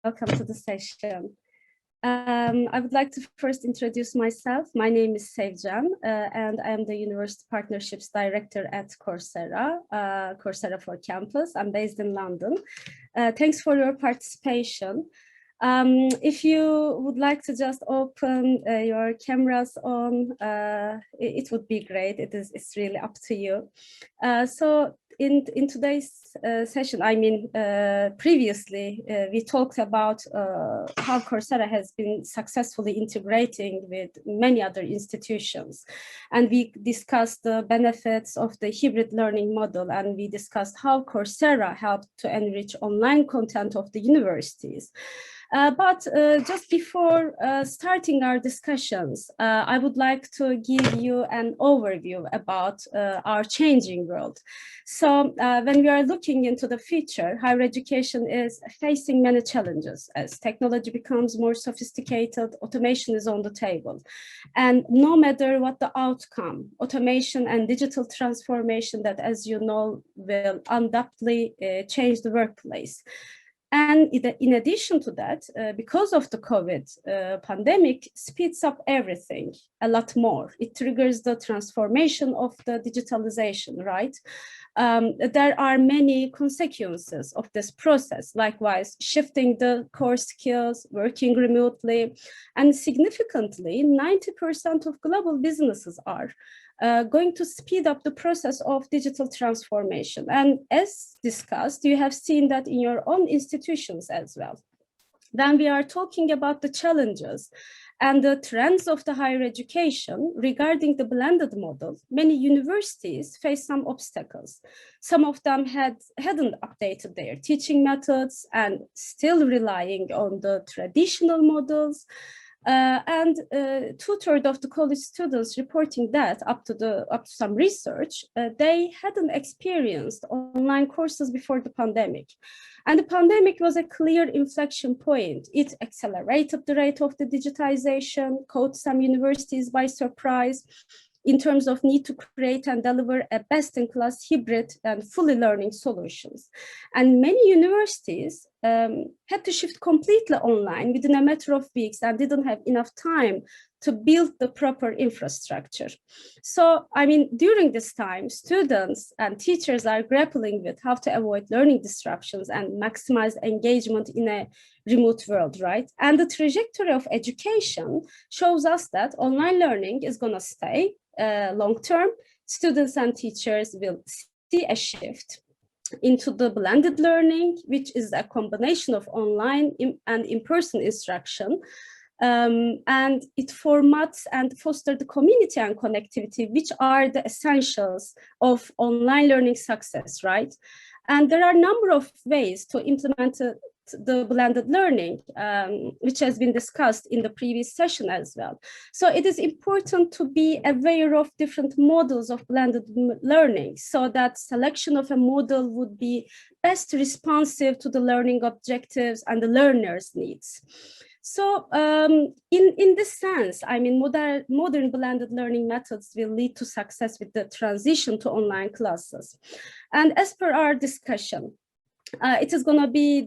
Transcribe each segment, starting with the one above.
welcome to the session. I would like to first introduce myself. My name is Sevcan, and I am the University Partnerships Director at Coursera, Coursera for Campus. I'm based in London. Thanks for your participation. If you would like to just open your cameras on, it would be great. It's really up to you. So in today's session, previously we talked about how Coursera has been successfully integrating with many other institutions, and we discussed the benefits of the hybrid learning model, and we discussed how Coursera helped to enrich online content of the universities. But just before starting our discussions, I would like to give you an overview about our changing world. So when we are looking into the future, higher education is facing many challenges. As technology becomes more sophisticated, automation is on the table. And no matter what the outcome, automation and digital transformation that, as you know, will undoubtedly change the workplace. And in addition to that, because of the COVID pandemic, speeds up everything a lot more. It triggers the transformation of the digitalization, right? There are many consequences of this process, likewise, shifting the core skills, working remotely, and significantly, 90% of global businesses are going to speed up the process of digital transformation. And as discussed, you have seen that in your own institutions as well. Then we are talking about the challenges and the trends of the higher education regarding the blended model. Many universities face some obstacles. Some of them hadn't updated their teaching methods and still relying on the traditional models. And 2/3 of the college students reporting that up to some research, they hadn't experienced online courses before the pandemic. And the pandemic was a clear inflection point. It accelerated the rate of the digitization, caught some universities by surprise in terms of need to create and deliver a best-in-class hybrid and fully learning solutions. And many universities had to shift completely online within a matter of weeks and didn't have enough time to build the proper infrastructure. So, during this time, students and teachers are grappling with how to avoid learning disruptions and maximize engagement in a remote world, right? And the trajectory of education shows us that online learning is gonna stay long-term. Students and teachers will see a shift into the blended learning, which is a combination of online and in-person instruction. And it formats and fosters the community and connectivity, which are the essentials of online learning success, right? And there are a number of ways to implement the blended learning, which has been discussed in the previous session as well. So it is important to be aware of different models of blended learning so that selection of a model would be best responsive to the learning objectives and the learner's needs. So in this sense, modern blended learning methods will lead to success with the transition to online classes. And as per our discussion, it is going to be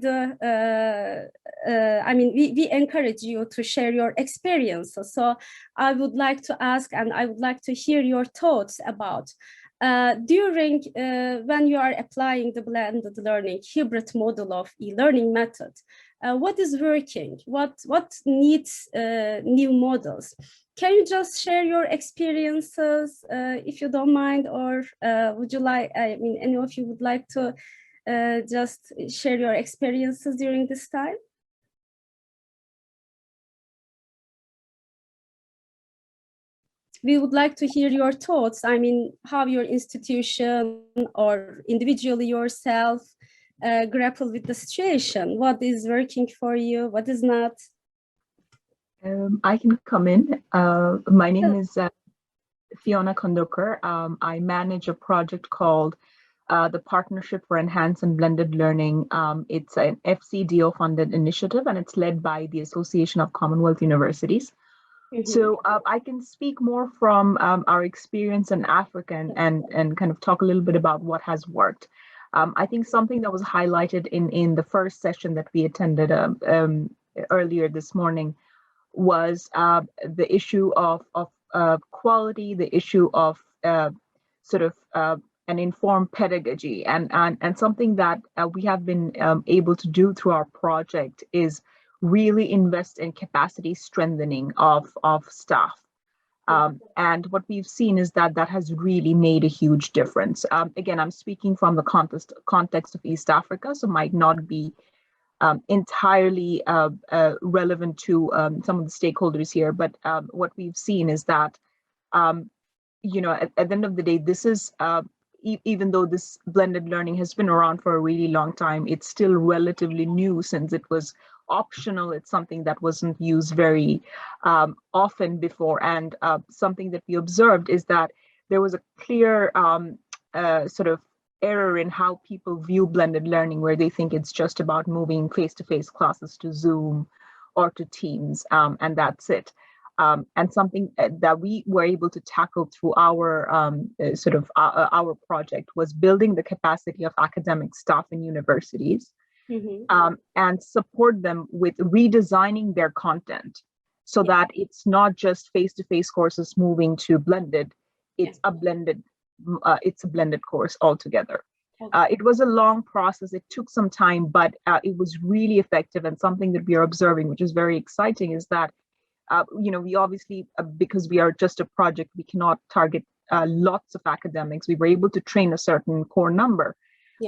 we encourage you to share your experiences. So I would like to ask, and I would like to hear your thoughts about during when you are applying the blended learning hybrid model of e-learning method, what is working? What needs new models? Can you just share your experiences, if you don't mind, or would you like? Any of you would like to just share your experiences during this time? We would like to hear your thoughts. How your institution or individually yourself grapple with the situation. What is working for you? What is not? I can come in. My name is Fiona Kondokar. I manage a project called the Partnership for Enhanced and Blended Learning. It's an FCDO-funded initiative, and it's led by the Association of Commonwealth Universities. Mm-hmm. So I can speak more from our experience in Africa and kind of talk a little bit about what has worked. I think something that was highlighted in the first session that we attended earlier this morning was the issue of quality, the issue of sort of an informed pedagogy, and something that we have been able to do through our project is really invest in capacity strengthening of staff. And what we've seen is that that has really made a huge difference. Again, I'm speaking from the context of East Africa, so might not be entirely relevant to some of the stakeholders here. But what we've seen is that, you know, at the end of the day, this is, even though this blended learning has been around for a really long time, it's still relatively new since it was optional. It's something that wasn't used very often before. And something that we observed is that there was a clear sort of error in how people view blended learning, where they think it's just about moving face-to-face classes to Zoom or to Teams, and that's it. And something that we were able to tackle through our our project was building the capacity of academic staff in universities, and support them with redesigning their content so that it's not just face-to-face courses moving to blended, it's a blended course altogether. It was a long process. It took some time, but it was really effective. And something that we are observing, which is very exciting, is that you know, we obviously, because we are just a project, we cannot target lots of academics. We were able to train a certain core number.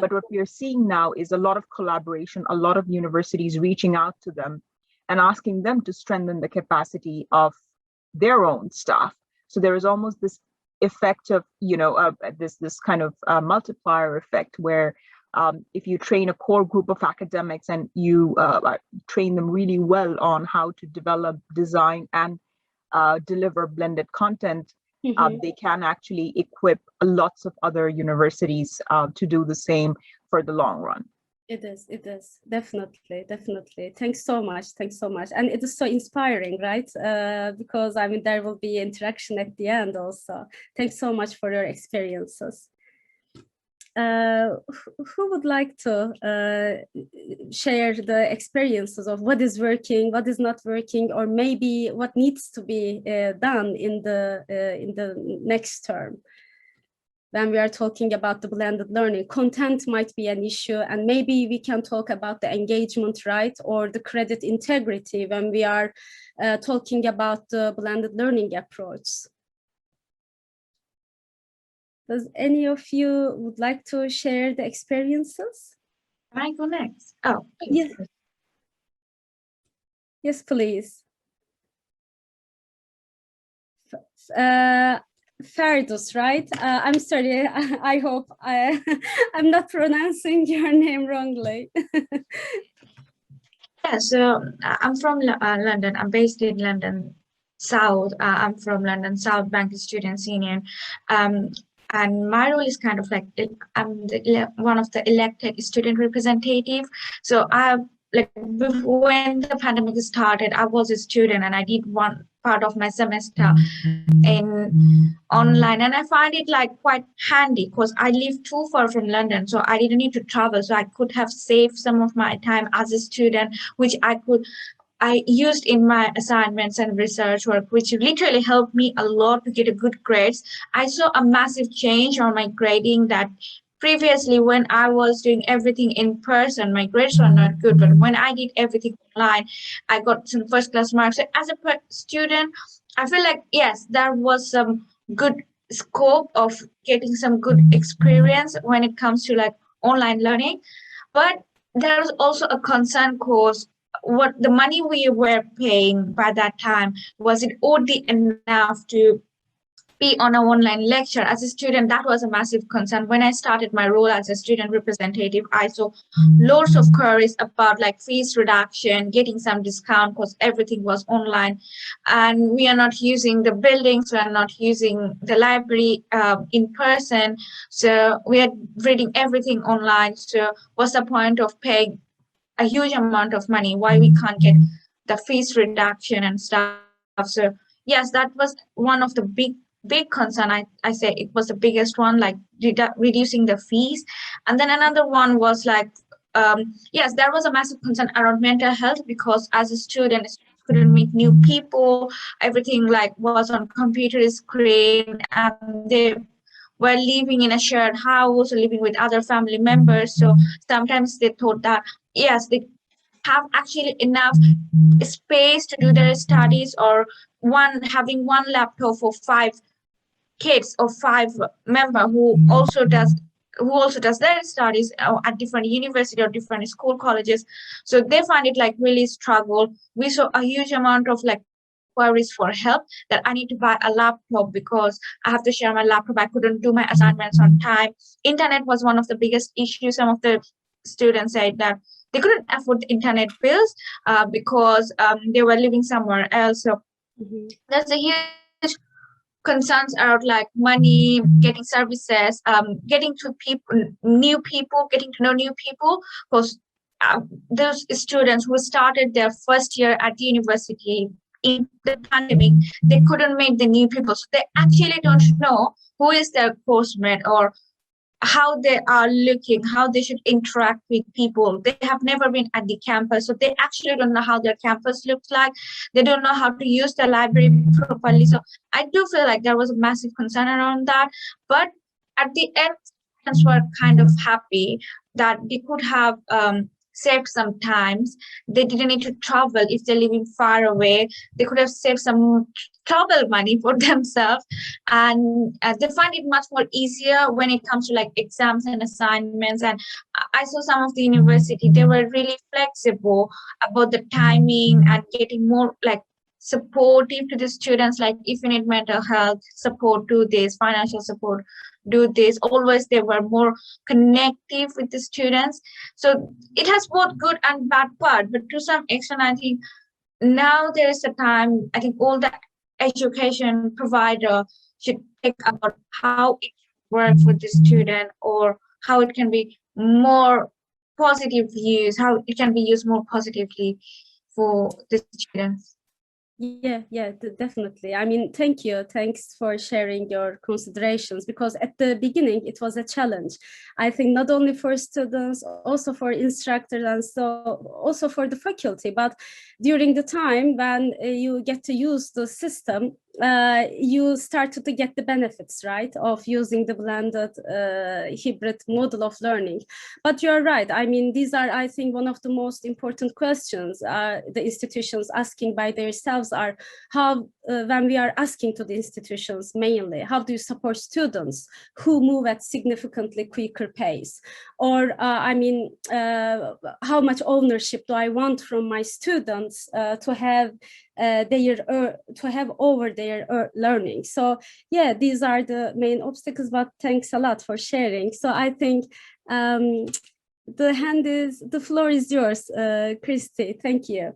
But what we are seeing now is a lot of collaboration, a lot of universities reaching out to them and asking them to strengthen the capacity of their own staff. So there is almost this effect of, you know, this kind of multiplier effect where if you train a core group of academics and you train them really well on how to develop, design, and deliver blended content, they can actually equip lots of other universities to do the same for the long run. It is definitely. Thanks so much. And it is so inspiring, right? Because I mean, there will be interaction at the end also. Thanks so much for your experiences. Who would like to share the experiences of what is working, what is not working, or maybe what needs to be done in the next term? When we are talking about the blended learning, content might be an issue, and maybe we can talk about the engagement, right, or the credit integrity when we are talking about the blended learning approach. Does any of you would like to share the experiences? Can I go next? Oh, yes. Yes, please. Ferdus, right? I'm sorry. I hope I'm not pronouncing your name wrongly. Yeah, so I'm from London. I'm based in London South. I'm from London South Bank Students Union. And my role is kind of like, I'm one of the elected student representative. So when the pandemic started, I was a student and I did one part of my semester in online, and I find it like quite handy because I live too far from London, so I didn't need to travel. So I could have saved some of my time as a student, which I used in my assignments and research work, which literally helped me a lot to get a good grades. I saw a massive change on my grading that previously when I was doing everything in person, my grades were not good. But when I did everything online, I got some first class marks. So as a student, I feel like, yes, there was some good scope of getting some good experience when it comes to like online learning. But there was also a concern cause what the money we were paying by that time, was it worthy enough to be on an online lecture? As a student, that was a massive concern. When I started my role as a student representative, I saw lots of queries about like fees reduction, getting some discount because everything was online, and we are not using the buildings, we are not using the library in person, so we are reading everything online. So what's the point of paying a huge amount of money? Why we can't get the fees reduction and stuff? So yes, that was one of the big big concern. I say it was the biggest one, like reducing the fees. And then another one was like, yes, there was a massive concern around mental health, because as a student couldn't meet new people, everything like was on computer screen, and they were living in a shared house or living with other family members. So sometimes they thought that yes, they have actually enough space to do their studies, or having one laptop for 5 kids or 5 member who also does their studies at different university or different school colleges. So they find it like really struggle. We saw a huge amount of like queries for help, that I need to buy a laptop because I have to share my laptop, I couldn't do my assignments on time. Internet was one of the biggest issues. Some of the students said that they couldn't afford the internet bills because they were living somewhere else. So there's a huge concerns around like money, getting services, getting to people, getting to know new people, because those students who started their first year at the university in the pandemic, they couldn't meet the new people. So they actually don't know who is their course mate, or how they are looking, how they should interact with people. They have never been at the campus, so they actually don't know how their campus looks like. They don't know how to use the library properly. So I do feel like there was a massive concern around that. But at the end, students were kind of happy that they could have saved some times. They didn't need to travel if they're living far away. They could have saved some travel money for themselves, and they find it much more easier when it comes to like exams and assignments. And I saw some of the university, they were really flexible about the timing and getting more like supportive to the students. Like if you need mental health support, do this, financial support, do this. Always they were more connective with the students. So it has both good and bad part, but to some extent I think now there is a time, I think all the education provider should think about how it works for the student, or how it can be more positive use, how it can be used more positively for the students. Yeah, definitely. I mean, thank you. Thanks for sharing your considerations, because at the beginning it was a challenge. I think not only for students, also for instructors, and so also for the faculty. But during the time when you get to use the system, you started to get the benefits, right, of using the blended hybrid model of learning. But you're right. I mean, these are, I think, one of the most important questions the institutions asking by themselves are how, when we are asking to the institutions mainly, how do you support students who move at significantly quicker pace? Or, I mean, how much ownership do I want from my students to have over their learning? So yeah, these are the main obstacles, but thanks a lot for sharing. So I think the floor is yours, Christy. Thank you.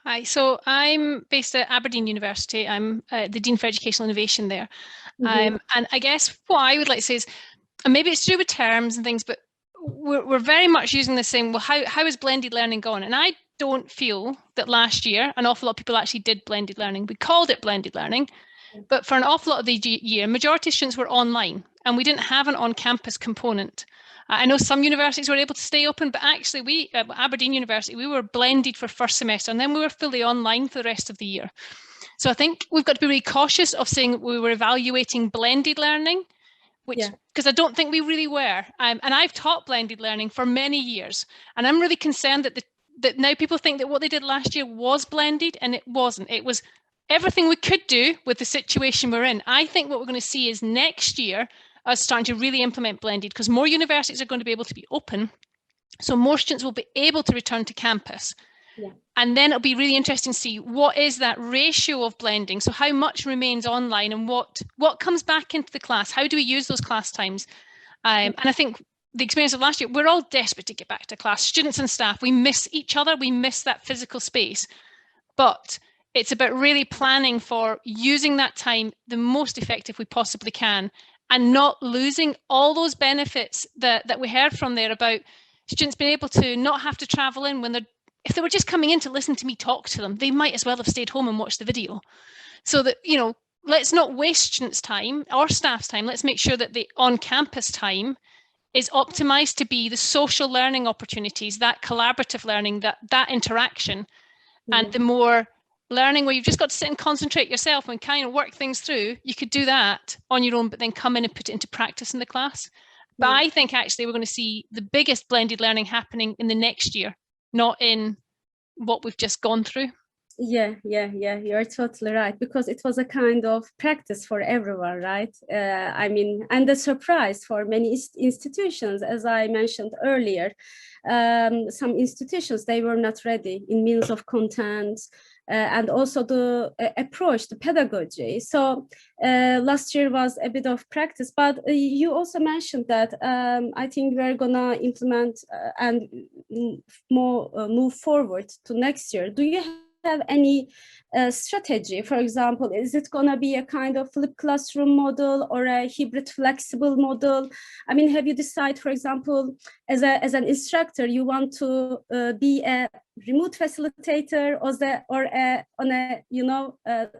Hi, so I'm based at Aberdeen University. I'm the Dean for Educational Innovation there. And I guess what I would like to say is, and maybe it's to do with terms and things, but we're very much using this saying, well, how is blended learning gone? And I don't feel that last year an awful lot of people actually did blended learning. We called it blended learning, but for an awful lot of the year, majority of students were online, and we didn't have an on-campus component. I know some universities were able to stay open, but actually we, at Aberdeen University, we were blended for first semester, and then we were fully online for the rest of the year. So I think we've got to be really cautious of saying we were evaluating blended learning, because I don't think we really were. And I've taught blended learning for many years, and I'm really concerned that now people think that what they did last year was blended, and it wasn't. It was everything we could do with the situation we're in. I think what we're going to see is next year us starting to really implement blended, because more universities are going to be able to be open, so more students will be able to return to campus. And then it'll be really interesting to see what is that ratio of blending. So how much remains online, and what comes back into the class? How do we use those class times? And I think the experience of last year, we're all desperate to get back to class. Students and staff, we miss each other. We miss that physical space. But it's about really planning for using that time the most effective we possibly can, and not losing all those benefits that we heard from there about students being able to not have to travel in when if they were just coming in to listen to me talk to them, they might as well have stayed home and watched the video. So that, let's not waste students' time or staff's time. Let's make sure that the on-campus time is optimized to be the social learning opportunities, that collaborative learning, that interaction. And the more learning where you've just got to sit and concentrate yourself and kind of work things through, you could do that on your own, but then come in and put it into practice in the class. But I think actually we're going to see the biggest blended learning happening in the next year, not in what we've just gone through. Yeah, you're totally right, because it was a kind of practice for everyone, right? I mean, and a surprise for many institutions, as I mentioned earlier. Some institutions, they were not ready in means of content, and also the approach, the pedagogy. So last year was a bit of practice, but you also mentioned that I think we're gonna implement and move forward to next year. Do you have any strategy? For example, is it going to be a kind of flipped classroom model or a hybrid flexible model? I mean, have you decided, for example, as an instructor, you want to be a remote facilitator or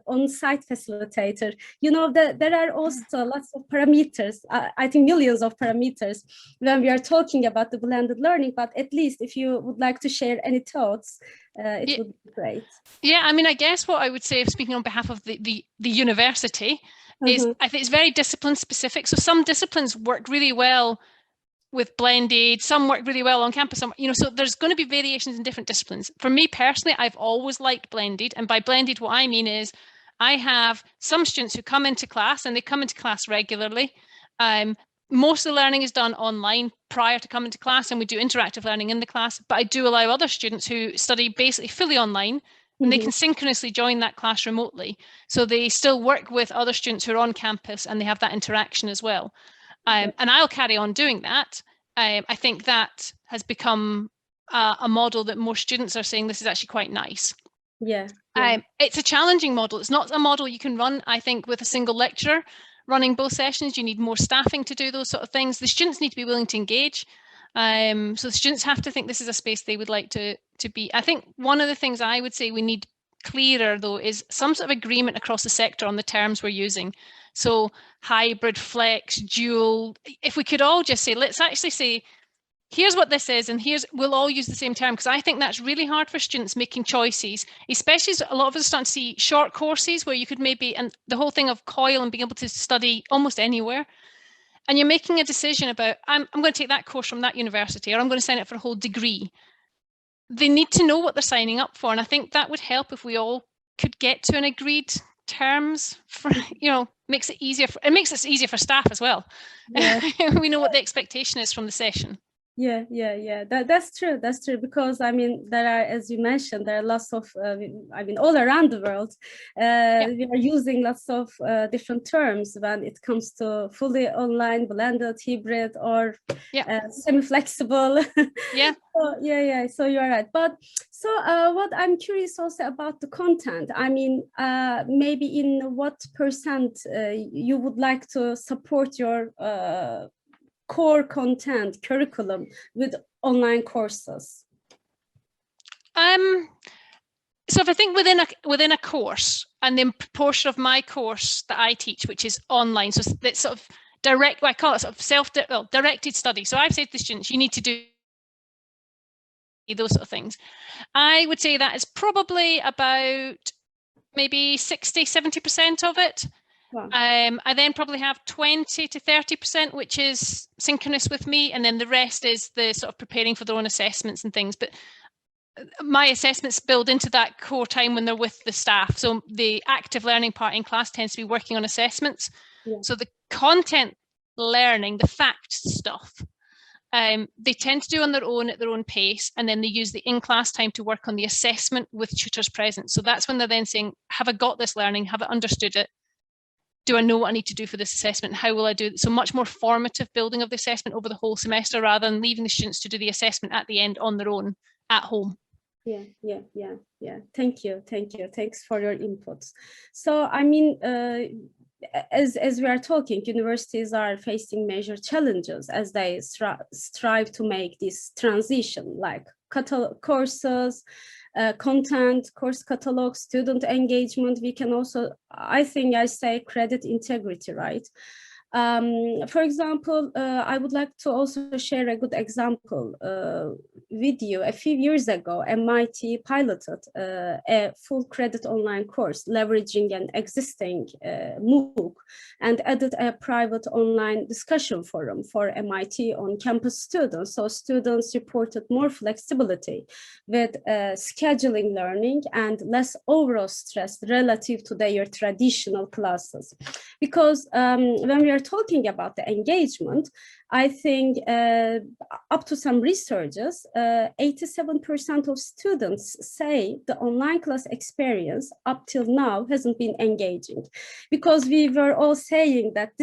on-site facilitator? You know, there are also lots of parameters. I think millions of parameters when we are talking about the blended learning. But at least if you would like to share any thoughts, it would be great. Yeah, I mean, I guess what I would say, speaking on behalf of the university, is I think it's very discipline specific. So some disciplines work really well with blended, some work really well on campus, some, so there's going to be variations in different disciplines. For me personally, I've always liked blended, and by blended what I mean is I have some students who come into class, and they come into class regularly. Most of the learning is done online prior to coming to class, and we do interactive learning in the class, but I do allow other students who study basically fully online, and they can synchronously join that class remotely. So they still work with other students who are on campus, and they have that interaction as well. And I'll carry on doing that. I think that has become a model that more students are saying this is actually quite nice. Yeah. It's a challenging model. It's not a model you can run, I think, with a single lecturer running both sessions. You need more staffing to do those sort of things. The students need to be willing to engage. So the students have to think this is a space they would like to be. I think one of the things I would say we need clearer, though, is some sort of agreement across the sector on the terms we're using. So hybrid, flex, dual. If we could all just say, let's actually say, here's what this is, and we'll all use the same term, because I think that's really hard for students making choices, especially as a lot of us are starting to see short courses where you could maybe, and the whole thing of COIL and being able to study almost anywhere. And you're making a decision about, I'm going to take that course from that university, or I'm going to sign up for a whole degree. They need to know what they're signing up for. And I think that would help if we all could get to an agreed terms for, makes it easier. It makes it easier for staff as well. Yeah. We know what the expectation is from the session. Yeah. That's true. Because I mean, there are, as you mentioned, there are lots of, all around the world, we are using lots of different terms when it comes to fully online, blended, hybrid, or semi-flexible. Yeah. So you're right. But so what I'm curious also about the content. I mean, maybe in what percent you would like to support your core content curriculum with online courses? So if I think within a course, and the proportion of my course that I teach, which is online, so that's sort of direct, I call it sort of directed study. So I've said to the students, you need to do those sort of things. I would say that is probably about maybe 60-70% of it. Wow. I then probably have 20 to 30%, which is synchronous with me, and then the rest is the sort of preparing for their own assessments and things. But my assessments build into that core time when they're with the staff. So the active learning part in class tends to be working on assessments. Yeah. So the content learning, the fact stuff, they tend to do on their own at their own pace, and then they use the in-class time to work on the assessment with tutors present. So that's when they're then saying, have I got this learning? Have I understood it? Do I know what I need to do for this assessment? How will I do it? So much more formative building of the assessment over the whole semester, rather than leaving the students to do the assessment at the end on their own at home. Yeah. Thank you. Thanks for your inputs. So, I mean, as we are talking, universities are facing major challenges as they strive to make this transition, like cut courses, content, course catalog, student engagement. We can also, I think I say credit integrity, right? For example, I would like to also share a good example with you. A few years ago, MIT piloted a full credit online course leveraging an existing MOOC and added a private online discussion forum for MIT on-campus students. So students reported more flexibility with scheduling learning and less overall stress relative to their traditional classes. Because when we are talking about the engagement, I think up to some researchers, 87% of students say the online class experience up till now hasn't been engaging. Because we were all saying that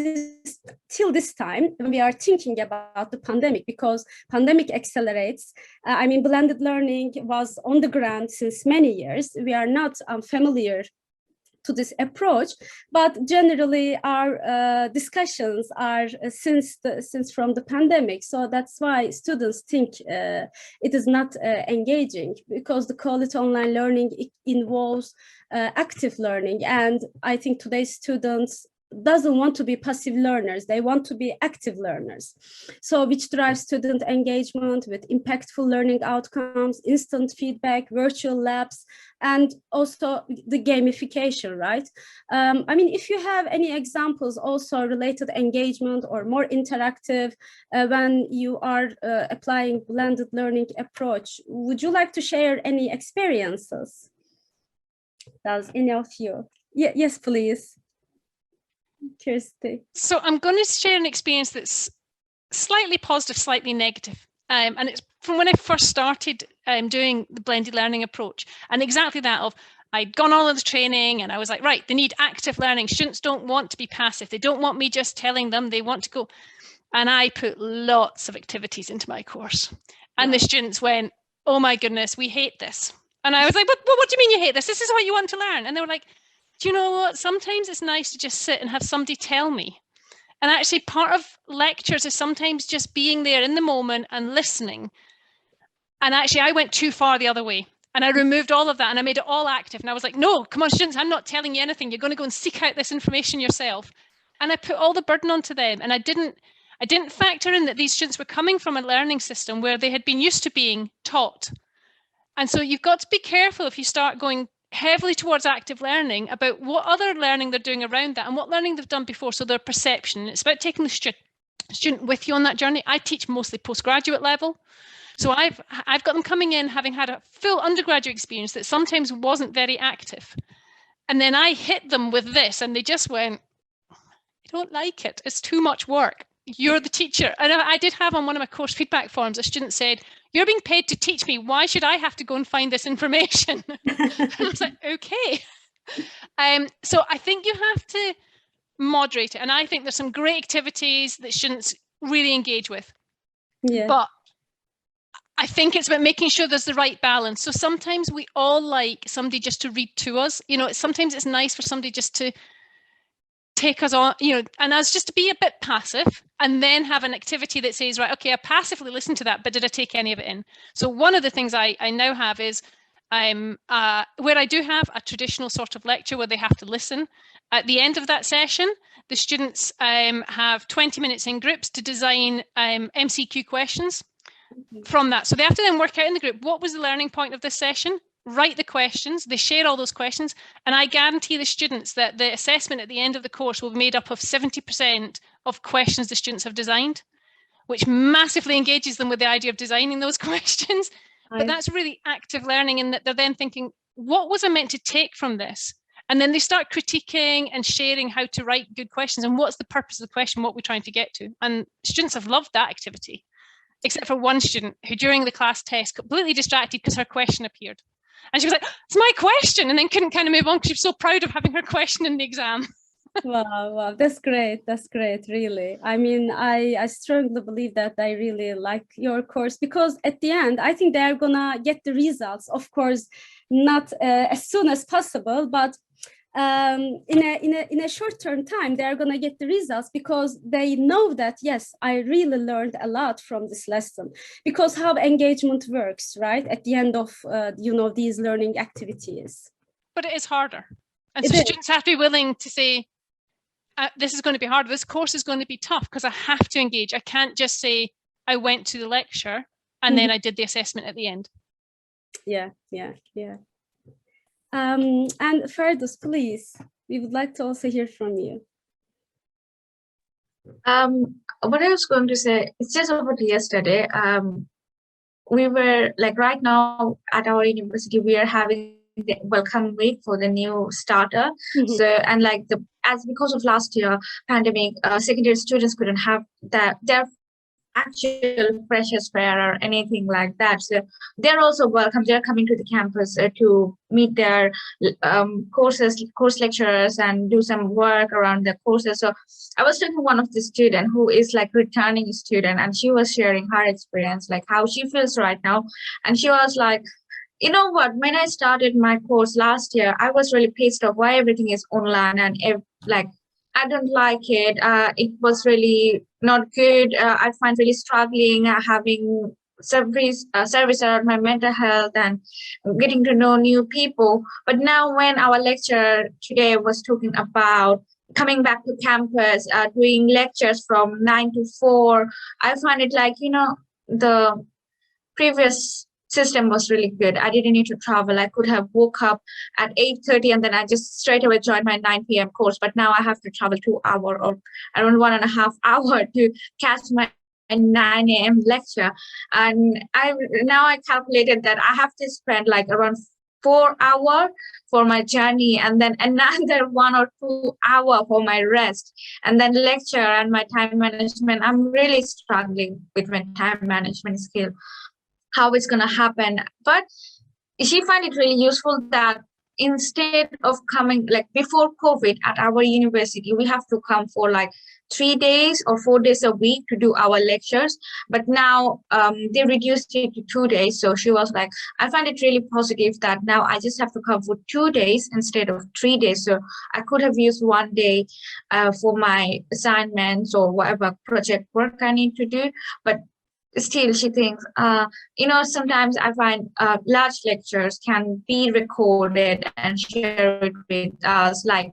till this time, when we are thinking about the pandemic, because pandemic accelerates, I mean, blended learning was on the ground since many years. We are not unfamiliar to this approach, but generally our discussions are since from the pandemic. So that's why students think it is not engaging, because the quality online learning involves active learning, and I think today's students doesn't want to be passive learners, they want to be active learners. So which drives student engagement with impactful learning outcomes, instant feedback, virtual labs, and also the gamification, right? I mean, if you have any examples also related engagement or more interactive when you are applying blended learning approach, would you like to share any experiences? Does any of you? Yeah, yes, please. Kirsty. So I'm going to share an experience that's slightly positive, slightly negative. And it's from when I first started doing the blended learning approach, and exactly that of I'd gone all of the training and I was like, right, they need active learning. Students don't want to be passive. They don't want me just telling them, they want to go. And I put lots of activities into my course. And the students went, oh my goodness, we hate this. And I was like, but what do you mean you hate this? This is what you want to learn. And they were like, do you know what? Sometimes it's nice to just sit and have somebody tell me. And actually part of lectures is sometimes just being there in the moment and listening. And actually I went too far the other way and I removed all of that and I made it all active. And I was like, no, come on students, I'm not telling you anything. You're going to go and seek out this information yourself. And I put all the burden onto them. And I didn't factor in that these students were coming from a learning system where they had been used to being taught. And so you've got to be careful if you start going heavily towards active learning about what other learning they're doing around that and what learning they've done before. So their perception, it's about taking the student with you on that journey. I teach mostly postgraduate level. So I've got them coming in having had a full undergraduate experience that sometimes wasn't very active. And then I hit them with this and they just went, I don't like it. It's too much work. You're the teacher. And I did have on one of my course feedback forums, a student said, you're being paid to teach me. Why should I have to go and find this information? I was like, okay. So I think you have to moderate it. And I think there's some great activities that students really engage with. Yeah. But I think it's about making sure there's the right balance. So sometimes we all like somebody just to read to us. You know, sometimes it's nice for somebody just to take us on, you know, and us just to be a bit passive and then have an activity that says, right, okay, I passively listened to that, but did I take any of it in? So one of the things I now have is where I do have a traditional sort of lecture where they have to listen. At the end of that session, the students have 20 minutes in groups to design MCQ questions from that. So they have to then work out in the group, what was the learning point of this session? Write the questions, they share all those questions, and I guarantee the students that the assessment at the end of the course will be made up of 70% of questions the students have designed, which massively engages them with the idea of designing those questions. But that's really active learning in that they're then thinking, what was I meant to take from this? And then they start critiquing and sharing how to write good questions and what's the purpose of the question, what we're trying to get to. And students have loved that activity, except for one student who during the class test completely distracted because her question appeared. And she was like, it's my question, and then couldn't kind of move on because she was so proud of having her question in the exam. Wow, that's great. That's great, really. I mean, I strongly believe that I really like your course because at the end, I think they're gonna get the results, of course, not as soon as possible, but in a short-term time, they are going to get the results because they know that, yes, I really learned a lot from this lesson, because how engagement works, right? At the end of, these learning activities. But it is harder. And so students have to be willing to say, this is going to be hard. This course is going to be tough because I have to engage. I can't just say, I went to the lecture and then I did the assessment at the end. Yeah. And Ferdows, please, we would like to also hear from you. What I was going to say, it's just about yesterday. We were like right now at our university, we are having the welcome week for the new starter. So, and like because of last year pandemic, secondary students couldn't have their actual freshers fair or anything like that. So they're also welcome. They're coming to the campus to meet their course lecturers and do some work around the courses. So I was talking to one of the students who is like returning student, and she was sharing her experience, like how she feels right now. And she was like, you know what, when I started my course last year, I was really pissed off why everything is online, and I don't like it. It was really not good. I find really struggling having service around my mental health and getting to know new people. But now when our lecturer today was talking about coming back to campus, doing lectures from 9 to 4, I find it like, the previous system was really good. I didn't need to travel. I could have woke up at 8:30 and then I just straight away joined my 9 p.m. course. But now I have to travel 2 hours or around 1.5 hours to catch my 9 a.m. lecture. And I calculated that I have to spend like around 4 hours for my journey, and then another 1 or 2 hours for my rest, and then lecture and my time management. I'm really struggling with my time management skill, how it's going to happen. But she find it really useful that instead of coming like before COVID at our university, we have to come for like 3 days or 4 days a week to do our lectures. But now they reduced it to 2 days. So she was like, I find it really positive that now I just have to come for 2 days instead of 3 days. So I could have used 1 day for my assignments or whatever project work I need to do. But still, she thinks, sometimes I find large lectures can be recorded and shared with us. Like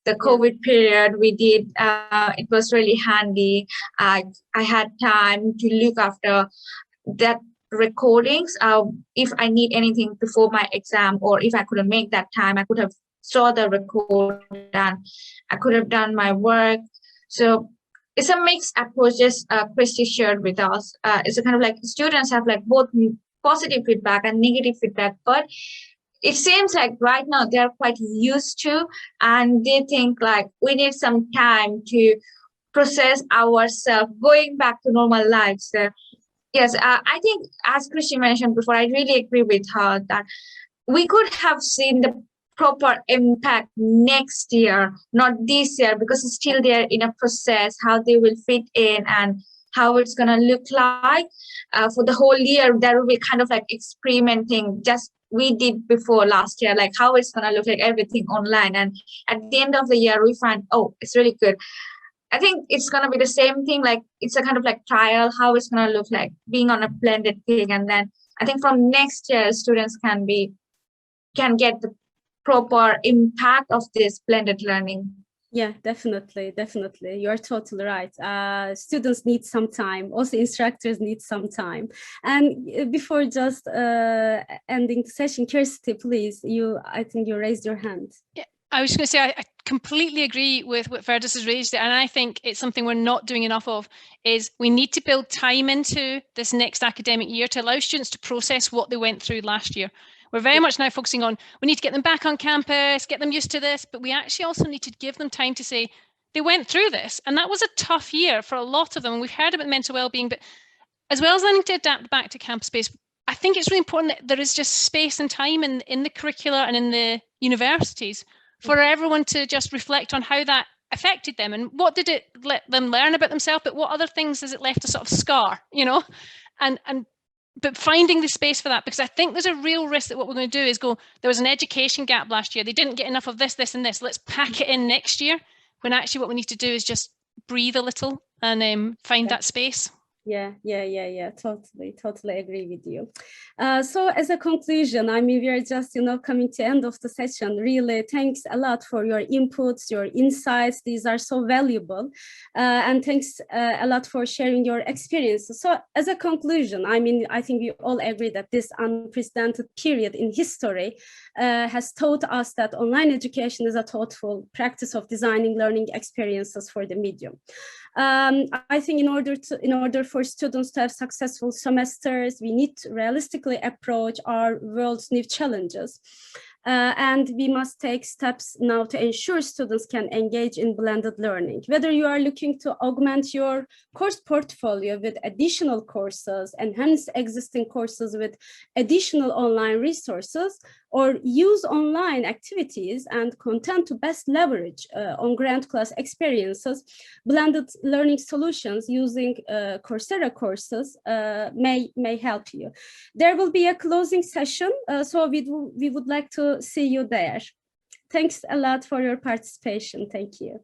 the COVID period we did, it was really handy. I had time to look after that recordings. If I need anything before my exam, or if I couldn't make that time, I could have saw the record and I could have done my work. So it's a mixed approaches Christy shared with us. It's a kind of like students have like both positive feedback and negative feedback, but it seems like right now they're quite used to, and they think like we need some time to process ourselves going back to normal life. So yes, I think as Christy mentioned before, I really agree with her that we could have seen the proper impact next year, not this year, because it's still there in a process, how they will fit in and how it's going to look like. For the whole year, there will be kind of like experimenting, just we did before last year, like how it's going to look like everything online. And at the end of the year, we find, oh, it's really good. I think it's going to be the same thing, like it's a kind of like trial, how it's going to look like being on a blended thing. And then I think from next year, students can get the proper impact of this blended learning. Yeah, definitely. You're totally right. Students need some time. Also, instructors need some time. And before just ending the session, Kirsty, please, I think you raised your hand. Yeah, I was just going to say, I completely agree with what Ferdows has raised, and I think it's something we're not doing enough of, is we need to build time into this next academic year to allow students to process what they went through last year. We're very much now focusing on, we need to get them back on campus, get them used to this, but we actually also need to give them time to say, they went through this, and that was a tough year for a lot of them. And we've heard about mental well-being, but as well as learning to adapt back to campus space, I think it's really important that there is just space and time in the curricula and in the universities for everyone to just reflect on how that affected them and what did it let them learn about themselves, but what other things has it left a sort of scar, and but finding the space for that, because I think there's a real risk that what we're going to do is go, there was an education gap last year. They didn't get enough of this, this, and this. Let's pack it in next year, when actually what we need to do is just breathe a little and find that space. Yeah, totally agree with you. So as a conclusion, I mean, we are just, coming to the end of the session. Really, thanks a lot for your inputs, your insights. These are so valuable. And thanks a lot for sharing your experiences. So as a conclusion, I mean, I think we all agree that this unprecedented period in history has taught us that online education is a thoughtful practice of designing learning experiences for the medium. I think in order for students to have successful semesters, we need to realistically approach our world's new challenges. And we must take steps now to ensure students can engage in blended learning. Whether you are looking to augment your course portfolio with additional courses, enhance existing courses with additional online resources, or use online activities and content to best leverage on grant class experiences, blended learning solutions using Coursera courses may help you. There will be a closing session, so we would like to see you there. Thanks a lot for your participation. Thank you.